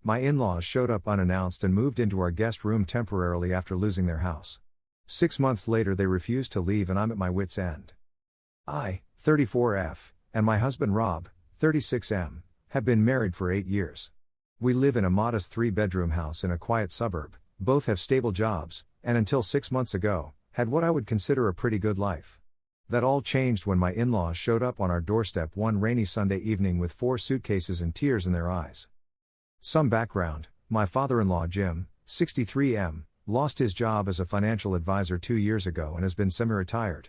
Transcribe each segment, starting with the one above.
My in-laws showed up unannounced and moved into our guest room temporarily after losing their house. 6 months later they refused to leave and I'm at my wit's end. I, 34F, and my husband Rob, 36M, have been married for 8 years. We live in a modest 3-bedroom house in a quiet suburb, both have stable jobs, and until 6 months ago, had what I would consider a pretty good life. That all changed when my in-laws showed up on our doorstep one rainy Sunday evening with 4 suitcases and tears in their eyes. Some background: my father-in-law Jim, 63M, lost his job as a financial advisor 2 years ago and has been semi-retired,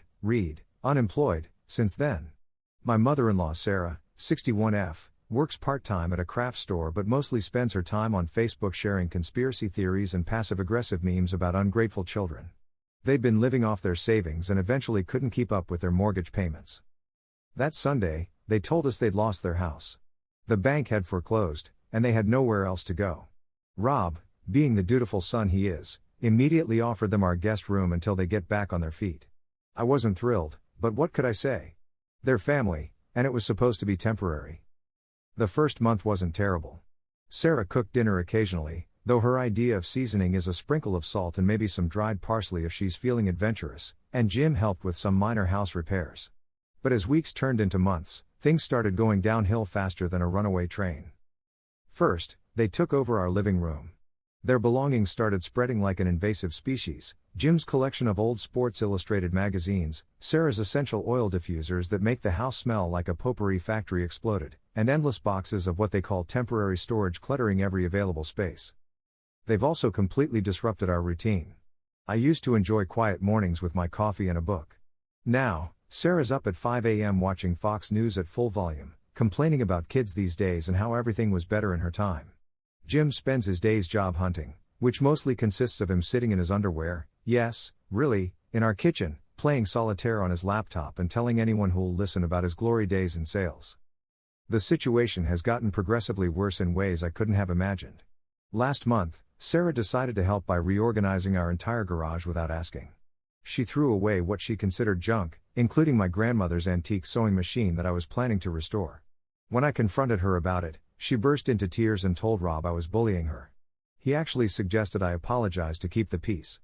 unemployed, since then. My mother-in-law Sarah, 61F, works part-time at a craft store but mostly spends her time on Facebook sharing conspiracy theories and passive-aggressive memes about ungrateful children. They'd been living off their savings and eventually couldn't keep up with their mortgage payments. That Sunday, they told us they'd lost their house. The bank had foreclosed, and they had nowhere else to go. Rob, being the dutiful son he is, immediately offered them our guest room until they get back on their feet. I wasn't thrilled, but what could I say? They're family, and it was supposed to be temporary. The first month wasn't terrible. Sarah cooked dinner occasionally, though her idea of seasoning is a sprinkle of salt and maybe some dried parsley if she's feeling adventurous, and Jim helped with some minor house repairs. But as weeks turned into months, things started going downhill faster than a runaway train. First, they took over our living room. Their belongings started spreading like an invasive species: Jim's collection of old Sports Illustrated magazines, Sarah's essential oil diffusers that make the house smell like a potpourri factory exploded, and endless boxes of what they call temporary storage cluttering every available space. They've also completely disrupted our routine. I used to enjoy quiet mornings with my coffee and a book. Now, Sarah's up at 5 a.m. watching Fox News at full volume, complaining about kids these days and how everything was better in her time. Jim spends his days job hunting, which mostly consists of him sitting in his underwear, yes, really, in our kitchen, playing solitaire on his laptop and telling anyone who'll listen about his glory days in sales. The situation has gotten progressively worse in ways I couldn't have imagined. Last month, Sarah decided to help by reorganizing our entire garage without asking. She threw away what she considered junk, including my grandmother's antique sewing machine that I was planning to restore. When I confronted her about it, she burst into tears and told Rob I was bullying her. He actually suggested I apologize to keep the peace.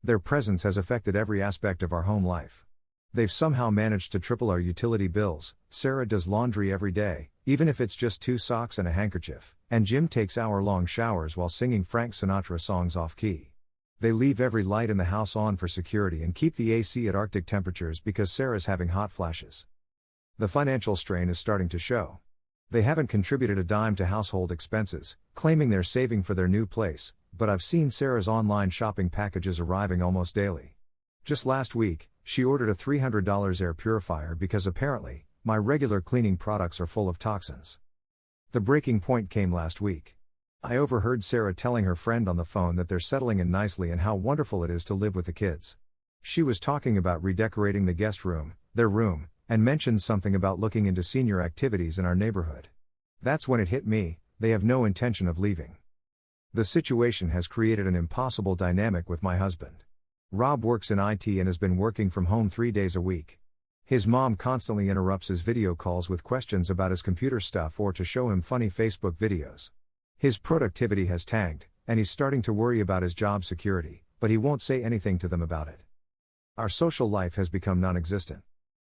Their presence has affected every aspect of our home life. They've somehow managed to triple our utility bills. Sarah does laundry every day, even if it's just 2 socks and a handkerchief, and Jim takes hour-long showers while singing Frank Sinatra songs off-key. They leave every light in the house on for security and keep the AC at Arctic temperatures because Sarah's having hot flashes. The financial strain is starting to show. They haven't contributed a dime to household expenses, claiming they're saving for their new place, but I've seen Sarah's online shopping packages arriving almost daily. Just last week, she ordered a $300 air purifier because apparently, my regular cleaning products are full of toxins. The breaking point came last week. I overheard Sarah telling her friend on the phone that they're settling in nicely and how wonderful it is to live with the kids. She was talking about redecorating the guest room, their room, and mentioned something about looking into senior activities in our neighborhood. That's when it hit me: they have no intention of leaving. The situation has created an impossible dynamic with my husband. Rob works in IT and has been working from home 3 days a week. His mom constantly interrupts his video calls with questions about his computer stuff or to show him funny Facebook videos. His productivity has tanked, and he's starting to worry about his job security, but he won't say anything to them about it. Our social life has become non-existent.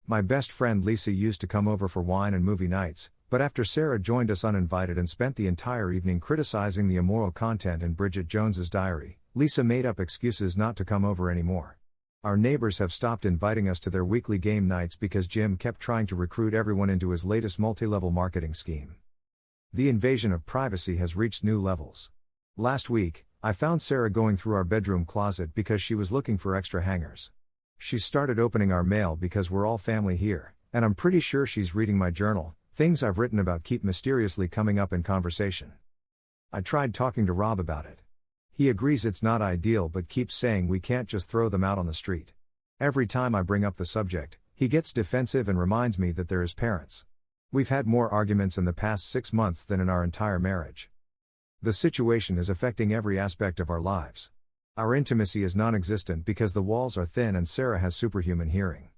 My best friend Lisa used to come over for wine and movie nights, but after Sarah joined us uninvited and spent the entire evening criticizing the immoral content in Bridget Jones's diary, Lisa made up excuses not to come over anymore. Our neighbors have stopped inviting us to their weekly game nights because Jim kept trying to recruit everyone into his latest multi-level marketing scheme. The invasion of privacy has reached new levels. Last week, I found Sarah going through our bedroom closet because she was looking for extra hangers. She started opening our mail because we're all family here, and I'm pretty sure she's reading my journal. Things I've written about keep mysteriously coming up in conversation. I tried talking to Rob about it. He agrees it's not ideal but keeps saying we can't just throw them out on the street. Every time I bring up the subject, he gets defensive and reminds me that they're his parents. We've had more arguments in the past 6 months than in our entire marriage. The situation is affecting every aspect of our lives. Our intimacy is non-existent because the walls are thin and Sarah has superhuman hearing.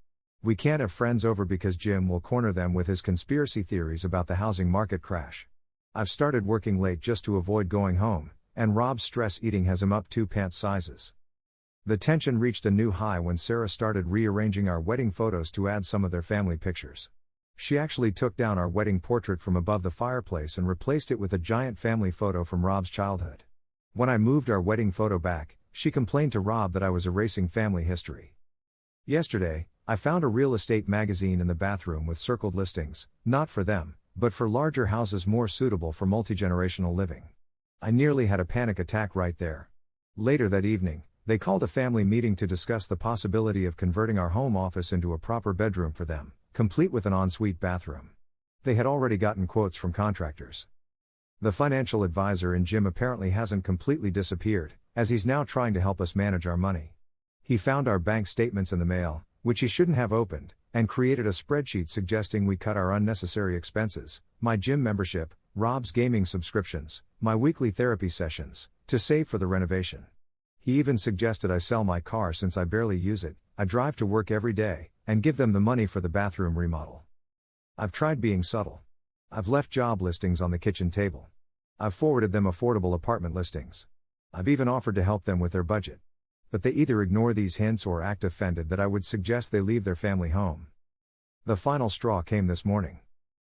We can't have friends over because Jim will corner them with his conspiracy theories about the housing market crash. I've started working late just to avoid going home, and Rob's stress eating has him up 2 pants sizes. The tension reached a new high when Sarah started rearranging our wedding photos to add some of their family pictures. She actually took down our wedding portrait from above the fireplace and replaced it with a giant family photo from Rob's childhood. When I moved our wedding photo back, she complained to Rob that I was erasing family history. Yesterday, I found a real estate magazine in the bathroom with circled listings, not for them, but for larger houses more suitable for multigenerational living. I nearly had a panic attack right there. Later that evening, they called a family meeting to discuss the possibility of converting our home office into a proper bedroom for them, complete with an ensuite bathroom. They had already gotten quotes from contractors. The financial advisor in Jim apparently hasn't completely disappeared, as he's now trying to help us manage our money. He found our bank statements in the mail, which he shouldn't have opened, and created a spreadsheet suggesting we cut our unnecessary expenses, my gym membership, Rob's gaming subscriptions, my weekly therapy sessions, to save for the renovation. He even suggested I sell my car since I barely use it, I drive to work every day, and give them the money for the bathroom remodel. I've tried being subtle. I've left job listings on the kitchen table. I've forwarded them affordable apartment listings. I've even offered to help them with their budget. But they either ignore these hints or act offended that I would suggest they leave their family home. The final straw came this morning.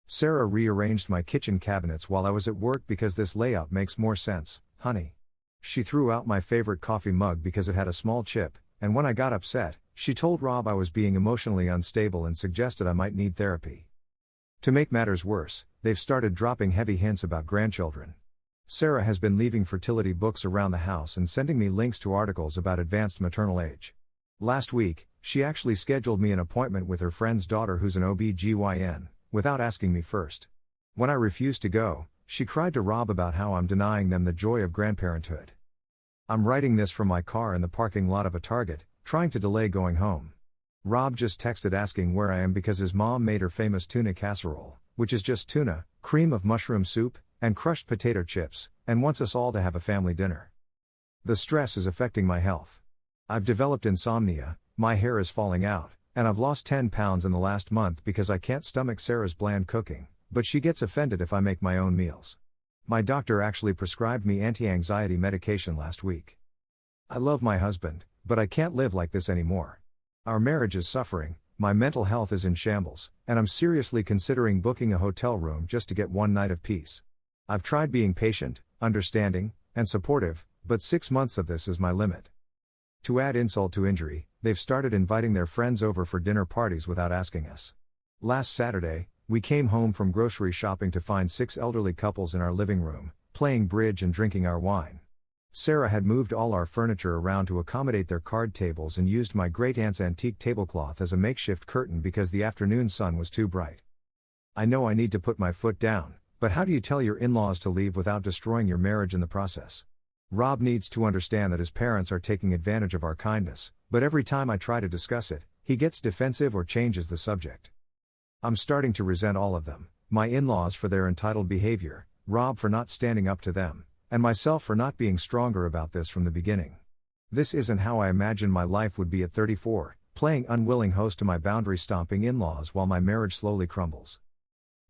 Sarah rearranged my kitchen cabinets while I was at work because this layout makes more sense, honey. She threw out my favorite coffee mug because it had a small chip, and when I got upset, she told Rob I was being emotionally unstable and suggested I might need therapy. To make matters worse, they've started dropping heavy hints about grandchildren. Sarah has been leaving fertility books around the house and sending me links to articles about advanced maternal age. Last week, she actually scheduled me an appointment with her friend's daughter who's an OB/GYN, without asking me first. When I refused to go, she cried to Rob about how I'm denying them the joy of grandparenthood. I'm writing this from my car in the parking lot of a Target, trying to delay going home. Rob just texted asking where I am because his mom made her famous tuna casserole, which is just tuna, cream of mushroom soup, and crushed potato chips, and wants us all to have a family dinner. The stress is affecting my health. I've developed insomnia, my hair is falling out, and I've lost 10 pounds in the last month because I can't stomach Sarah's bland cooking, but she gets offended if I make my own meals. My doctor actually prescribed me anti-anxiety medication last week. I love my husband, but I can't live like this anymore. Our marriage is suffering, my mental health is in shambles, and I'm seriously considering booking a hotel room just to get one night of peace. I've tried being patient, understanding, and supportive, but 6 months of this is my limit. To add insult to injury, they've started inviting their friends over for dinner parties without asking us. Last Saturday, we came home from grocery shopping to find 6 elderly couples in our living room, playing bridge and drinking our wine. Sarah had moved all our furniture around to accommodate their card tables and used my great-aunt's antique tablecloth as a makeshift curtain because the afternoon sun was too bright. I know I need to put my foot down, but how do you tell your in-laws to leave without destroying your marriage in the process? Rob needs to understand that his parents are taking advantage of our kindness, but every time I try to discuss it, he gets defensive or changes the subject. I'm starting to resent all of them, my in-laws for their entitled behavior, Rob for not standing up to them, and myself for not being stronger about this from the beginning. This isn't how I imagined my life would be at 34, playing unwilling host to my boundary-stomping in-laws while my marriage slowly crumbles.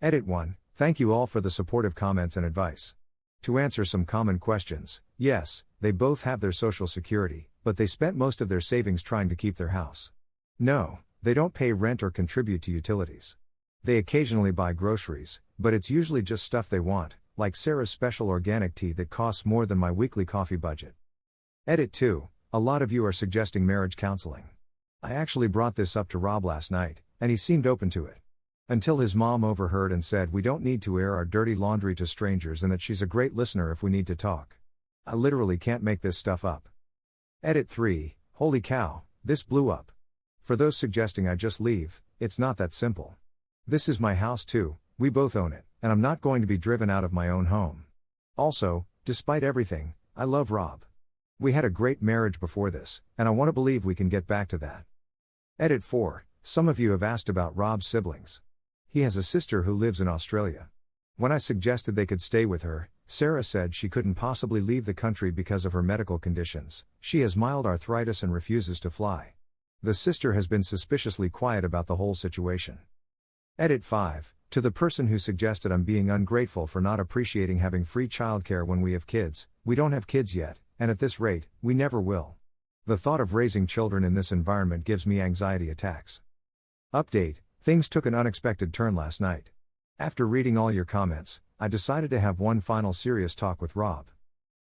Edit 1. Thank you all for the supportive comments and advice. To answer some common questions, yes, they both have their Social Security, but they spent most of their savings trying to keep their house. No, they don't pay rent or contribute to utilities. They occasionally buy groceries, but it's usually just stuff they want, like Sarah's special organic tea that costs more than my weekly coffee budget. Edit 2. A lot of you are suggesting marriage counseling. I actually brought this up to Rob last night, and he seemed open to it. Until his mom overheard and said we don't need to air our dirty laundry to strangers and that she's a great listener if we need to talk. I literally can't make this stuff up. Edit 3. Holy cow, this blew up. For those suggesting I just leave, it's not that simple. This is my house too, we both own it, and I'm not going to be driven out of my own home. Also, despite everything, I love Rob. We had a great marriage before this, and I want to believe we can get back to that. Edit 4. Some of you have asked about Rob's siblings. He has a sister who lives in Australia. When I suggested they could stay with her, Sarah said she couldn't possibly leave the country because of her medical conditions. She has mild arthritis and refuses to fly. The sister has been suspiciously quiet about the whole situation. Edit 5. To the person who suggested I'm being ungrateful for not appreciating having free childcare when we have kids, we don't have kids yet, and at this rate, we never will. The thought of raising children in this environment gives me anxiety attacks. Update: things took an unexpected turn last night. After reading all your comments, I decided to have one final serious talk with Rob.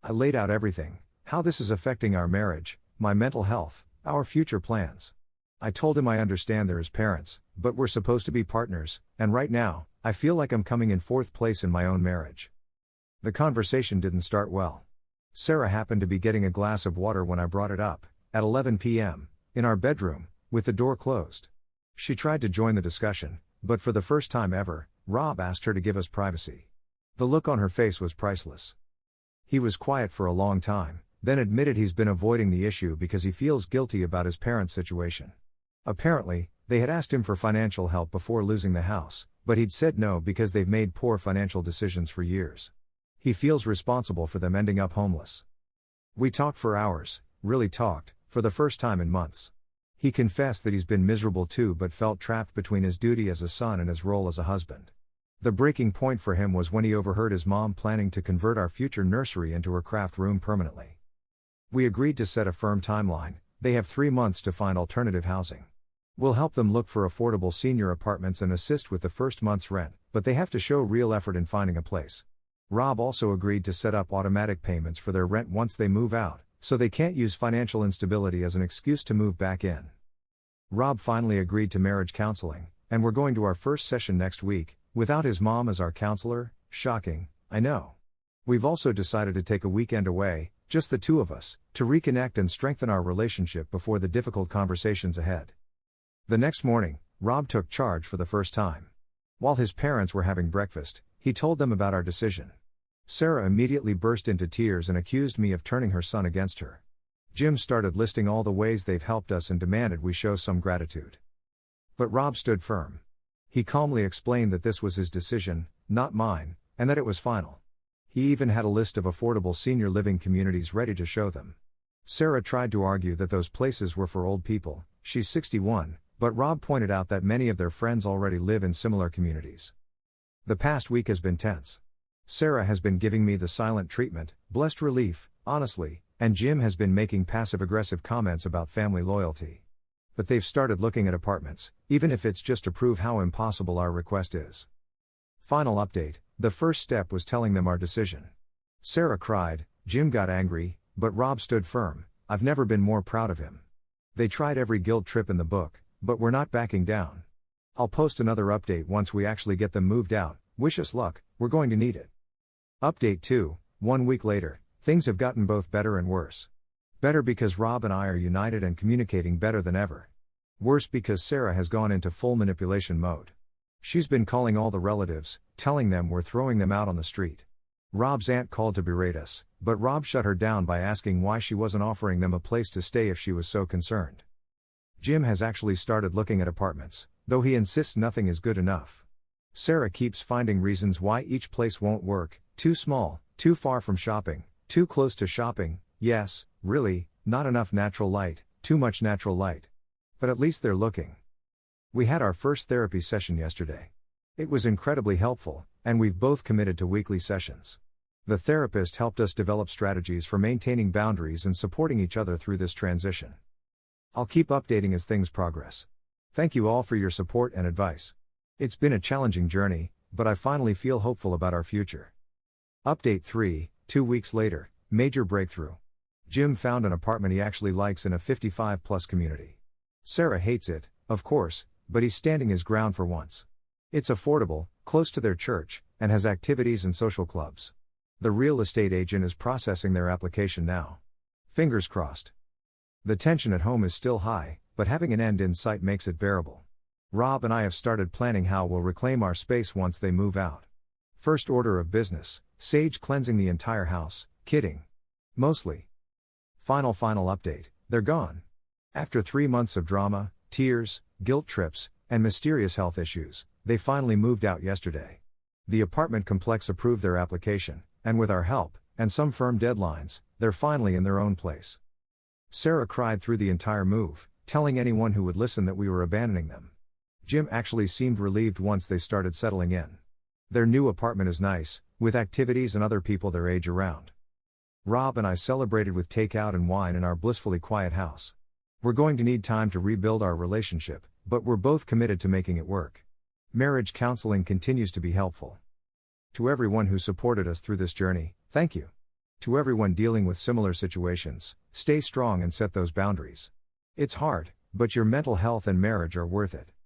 I laid out everything, how this is affecting our marriage, my mental health, our future plans. I told him I understand they're his parents, but we're supposed to be partners, and right now, I feel like I'm coming in fourth place in my own marriage. The conversation didn't start well. Sarah happened to be getting a glass of water when I brought it up, at 11 p.m., in our bedroom, with the door closed. She tried to join the discussion, but for the first time ever, Rob asked her to give us privacy. The look on her face was priceless. He was quiet for a long time, then admitted he's been avoiding the issue because he feels guilty about his parents' situation. Apparently, they had asked him for financial help before losing the house, but he'd said no because they've made poor financial decisions for years. He feels responsible for them ending up homeless. We talked for hours, really talked, for the first time in months. He confessed that he's been miserable too but felt trapped between his duty as a son and his role as a husband. The breaking point for him was when he overheard his mom planning to convert our future nursery into her craft room permanently. We agreed to set a firm timeline. They have 3 months to find alternative housing. We'll help them look for affordable senior apartments and assist with the first month's rent, but they have to show real effort in finding a place. Rob also agreed to set up automatic payments for their rent once they move out, so they can't use financial instability as an excuse to move back in. Rob finally agreed to marriage counseling, and we're going to our first session next week, without his mom as our counselor. Shocking, I know. We've also decided to take a weekend away, just the two of us, to reconnect and strengthen our relationship before the difficult conversations ahead. The next morning, Rob took charge for the first time. While his parents were having breakfast, he told them about our decision. Sarah immediately burst into tears and accused me of turning her son against her. Jim started listing all the ways they've helped us and demanded we show some gratitude. But Rob stood firm. He calmly explained that this was his decision, not mine, and that it was final. He even had a list of affordable senior living communities ready to show them. Sarah tried to argue that those places were for old people. She's 61, but Rob pointed out that many of their friends already live in similar communities. The past week has been tense. Sarah has been giving me the silent treatment, blessed relief, honestly, and Jim has been making passive-aggressive comments about family loyalty. But they've started looking at apartments, even if it's just to prove how impossible our request is. Final update: the first step was telling them our decision. Sarah cried, Jim got angry, but Rob stood firm. I've never been more proud of him. They tried every guilt trip in the book, but we're not backing down. I'll post another update once we actually get them moved out. Wish us luck, we're going to need it. Update 2, 1 week later, things have gotten both better and worse. Better because Rob and I are united and communicating better than ever. Worse because Sarah has gone into full manipulation mode. She's been calling all the relatives, telling them we're throwing them out on the street. Rob's aunt called to berate us, but Rob shut her down by asking why she wasn't offering them a place to stay if she was so concerned. Jim has actually started looking at apartments, though he insists nothing is good enough. Sarah keeps finding reasons why each place won't work: too small, too far from shopping, too close to shopping, yes, really, not enough natural light, too much natural light. But at least they're looking. We had our first therapy session yesterday. It was incredibly helpful, and we've both committed to weekly sessions. The therapist helped us develop strategies for maintaining boundaries and supporting each other through this transition. I'll keep updating as things progress. Thank you all for your support and advice. It's been a challenging journey, but I finally feel hopeful about our future. Update 3, 2 weeks later, major breakthrough. Jim found an apartment he actually likes in a 55-plus community. Sarah hates it, of course, but he's standing his ground for once. It's affordable, close to their church, and has activities and social clubs. The real estate agent is processing their application now. Fingers crossed. The tension at home is still high, but having an end in sight makes it bearable. Rob and I have started planning how we'll reclaim our space once they move out. First order of business: sage cleansing the entire house. Kidding. Mostly. Final update: they're gone. After 3 months of drama, tears, guilt trips, and mysterious health issues, they finally moved out yesterday. The apartment complex approved their application, and with our help, and some firm deadlines, they're finally in their own place. Sarah cried through the entire move, telling anyone who would listen that we were abandoning them. Jim actually seemed relieved once they started settling in. Their new apartment is nice, with activities and other people their age around. Rob and I celebrated with takeout and wine in our blissfully quiet house. We're going to need time to rebuild our relationship, but we're both committed to making it work. Marriage counseling continues to be helpful. To everyone who supported us through this journey, thank you. To everyone dealing with similar situations, stay strong and set those boundaries. It's hard, but your mental health and marriage are worth it.